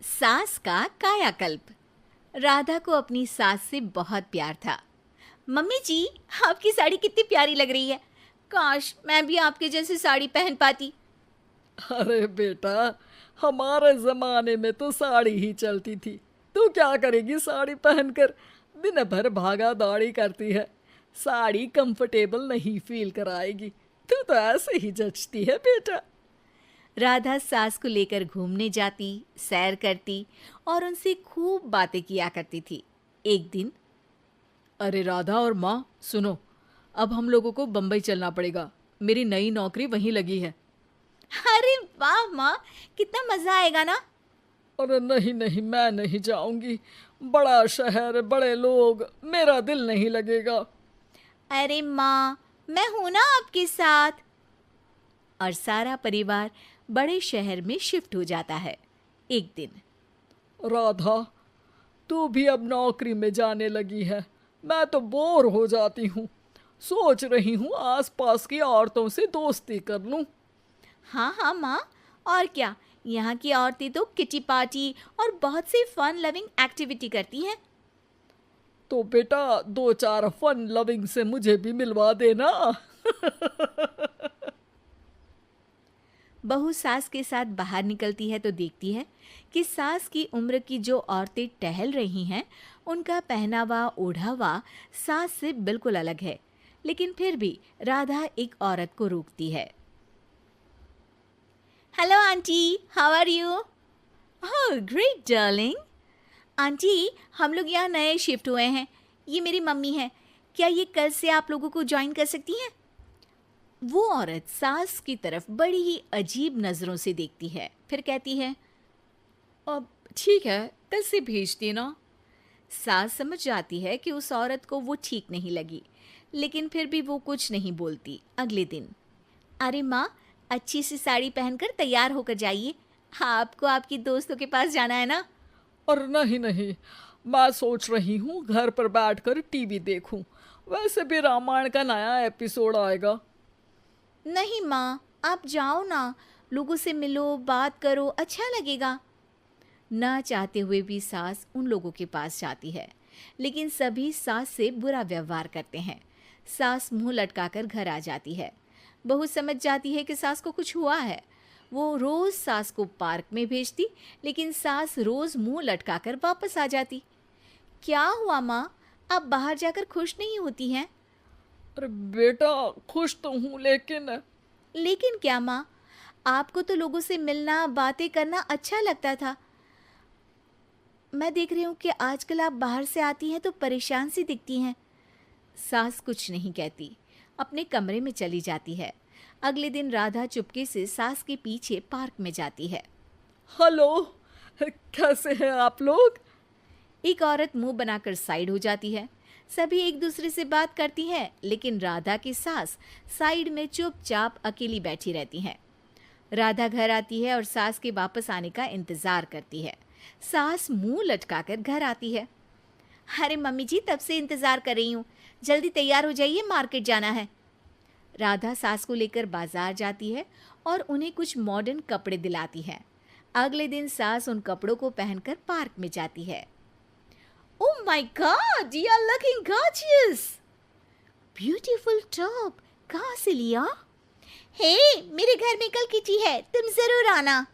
सास का कायाकल्प। राधा को अपनी सास से बहुत प्यार था। मम्मी जी, आपकी साड़ी कितनी प्यारी लग रही है। काश मैं भी आपके जैसी साड़ी पहन पाती। अरे बेटा, हमारे जमाने में तो साड़ी ही चलती थी। तू क्या करेगी साड़ी पहनकर? दिन भर भागा दौड़ी करती है। साड़ी कंफर्टेबल नहीं फील कराएगी। तू तो ऐसे ही जचती है बेटा। राधा सास को लेकर घूमने जाती, सैर करती और उनसे खूब बातें किया करती थी। एक दिन, अरे राधा और माँ सुनो, अब हम लोगों को बम्बई चलना पड़ेगा। मेरी नई नौकरी वहीं लगी है। अरे वाह माँ, कितना मजा आएगा ना। अरे नहीं नहीं, मैं नहीं जाऊंगी। बड़ा शहर, बड़े लोग, मेरा दिल नहीं लगेगा। अरे माँ, मैं हूं ना आपके साथ। और सारा परिवार बड़े शहर में शिफ्ट हो जाता है। एक दिन, राधा, तू भी अब नौकरी में जाने लगी है। मैं तो बोर हो जाती हूँ। सोच रही हूँ आसपास की औरतों से दोस्ती कर लूँ। हाँ हाँ माँ, और क्या। यहाँ की औरतें तो किटी पार्टी और बहुत सी फन लविंग एक्टिविटी करती हैं। तो बेटा, दो चार फन लविंग से मुझे भी मिलवा देना। बहू सास के साथ बाहर निकलती है तो देखती है कि सास की उम्र की जो औरतें टहल रही हैं, उनका पहनावा ओढ़ावा सास से बिल्कुल अलग है। लेकिन फिर भी राधा एक औरत को रोकती है। Hello aunty, how are you? Oh great darling. Aunty, हम लोग यहाँ नए शिफ्ट हुए हैं। ये मेरी मम्मी है। क्या ये कल से आप लोगों को ज्वाइन कर सकती हैं? वो औरत सास की तरफ बड़ी ही अजीब नज़रों से देखती है, फिर कहती है, अब ठीक है, कल से भेज देना। सास समझ जाती है कि उस औरत को वो ठीक नहीं लगी, लेकिन फिर भी वो कुछ नहीं बोलती। अगले दिन, अरे माँ, अच्छी सी साड़ी पहनकर तैयार होकर जाइए। आपको आपकी दोस्तों के पास जाना है ना। और नहीं नहीं, मैं सोच रही हूँ घर पर बैठकर टीवी देखूं। वैसे भी रामायण का नया एपिसोड आएगा। नहीं माँ, आप जाओ ना, लोगों से मिलो, बात करो, अच्छा लगेगा। ना चाहते हुए भी सास उन लोगों के पास जाती है, लेकिन सभी सास से बुरा व्यवहार करते हैं। सास मुंह लटकाकर घर आ जाती है। बहू समझ जाती है कि सास को कुछ हुआ है। वो रोज सास को पार्क में भेजती, लेकिन सास रोज मुंह लटकाकर वापस आ जाती। क्या हुआ माँ, आप बाहर जाकर खुश नहीं होती हैं? अरे बेटा, खुश तो हूँ लेकिन लेकिन क्या माँ, आपको तो लोगों से मिलना, बातें करना अच्छा लगता था। मैं देख रही हूँ कि आजकल आप बाहर से आती हैं तो परेशान सी दिखती हैं। सास कुछ नहीं कहती, अपने कमरे में चली जाती है। अगले दिन राधा चुपके से सास के पीछे पार्क में जाती है। हेलो, कैसे हैं आप लोग? एक औरत मुंह बनाकर साइड हो जाती है। सभी एक दूसरे से बात करती हैं, लेकिन राधा की सास साइड में चुपचाप अकेली बैठी रहती हैं। राधा घर आती है और सास के वापस आने का इंतजार करती है। सास मुंह लटकाकर घर आती है। अरे मम्मी जी, तब से इंतजार कर रही हूँ, जल्दी तैयार हो जाइए, मार्केट जाना है। राधा सास को लेकर बाजार जाती है और उन्हें कुछ मॉडर्न कपड़े दिलाती है। अगले दिन सास उन कपड़ों को पहनकर पार्क में जाती है। Oh my God, you are looking gorgeous. Beautiful top, कहाँ से लिया? हे, मेरे घर में कल किटी है, तुम जरूर आना।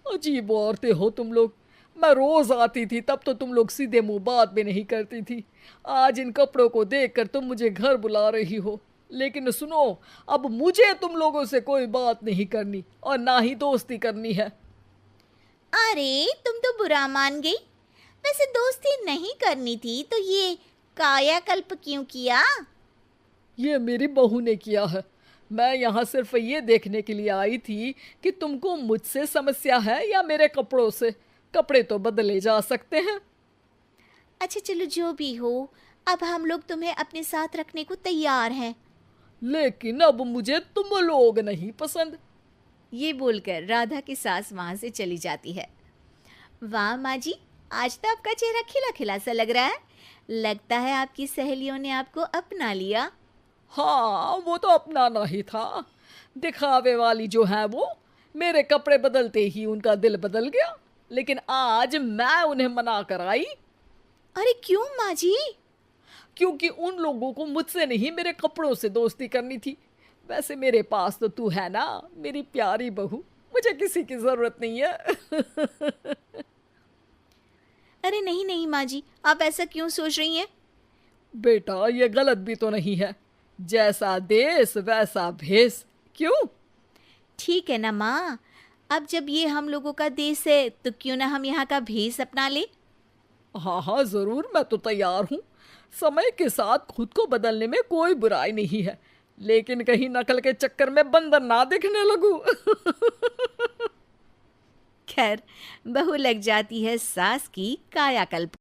अजीब औरतें हो तुम लोग। मैं रोज आती थी तब तो तुम लोग सीधे मुंह बात भी नहीं करती थी। आज इन कपड़ों को देखकर तुम मुझे घर बुला रही हो। लेकिन सुनो, अब मुझे तुम लोगों से कोई बात नहीं करनी और ना ही दोस्ती करनी है। अरे तुम तो बुरा मान गई। वैसे दोस्ती नहीं करनी थी तो ये कायाकल्प क्यों किया? ये मेरी बहू ने किया है। मैं यहाँ सिर्फ ये देखने के लिए आई थी कि तुमको मुझसे समस्या है या मेरे कपड़ों से। कपड़े तो बदले जा सकते हैं। अच्छा चलो, जो भी हो, अब हम लोग तुम्हें अपने साथ रखने को तैयार हैं। लेकिन अब मुझे तुम लोग नहीं पसंद। ये बोलकर राधा की सास वहां से चली जाती है। वाह माँ जी, आज तो आपका चेहरा खिला खिला सा लग रहा है। लगता है आपकी सहेलियों ने आपको अपना लिया। हाँ, वो तो अपनाना ही था। दिखावे वाली जो है वो, मेरे कपड़े बदलते ही उनका दिल बदल गया। लेकिन आज मैं उन्हें मना कर आई, अरे क्यों माँ जी? क्योंकि उन लोगों को मुझसे नहीं मेरे कपड़ों से दोस्ती करनी थी। वैसे मेरे पास तो तू है ना, मेरी प्यारी बहू, मुझे किसी की जरूरत नहीं है। अरे नहीं नहीं माँ जी, आप ऐसा क्यों सोच रही हैं? बेटा ये गलत भी तो नहीं है, जैसा देश वैसा भेष। क्यों? ठीक है ना माँ, अब जब ये हम लोगों का देश है तो क्यों ना हम यहाँ का भेष अपना ले। हाँ हाँ जरूर, मैं तो तैयार हूँ। समय के साथ खुद को बदलने में कोई बुराई नहीं है, लेकिन कहीं नकल के चक्कर में बंदर ना दिखने लगूं। खैर, बहू लग जाती है सास की कायाकल्प।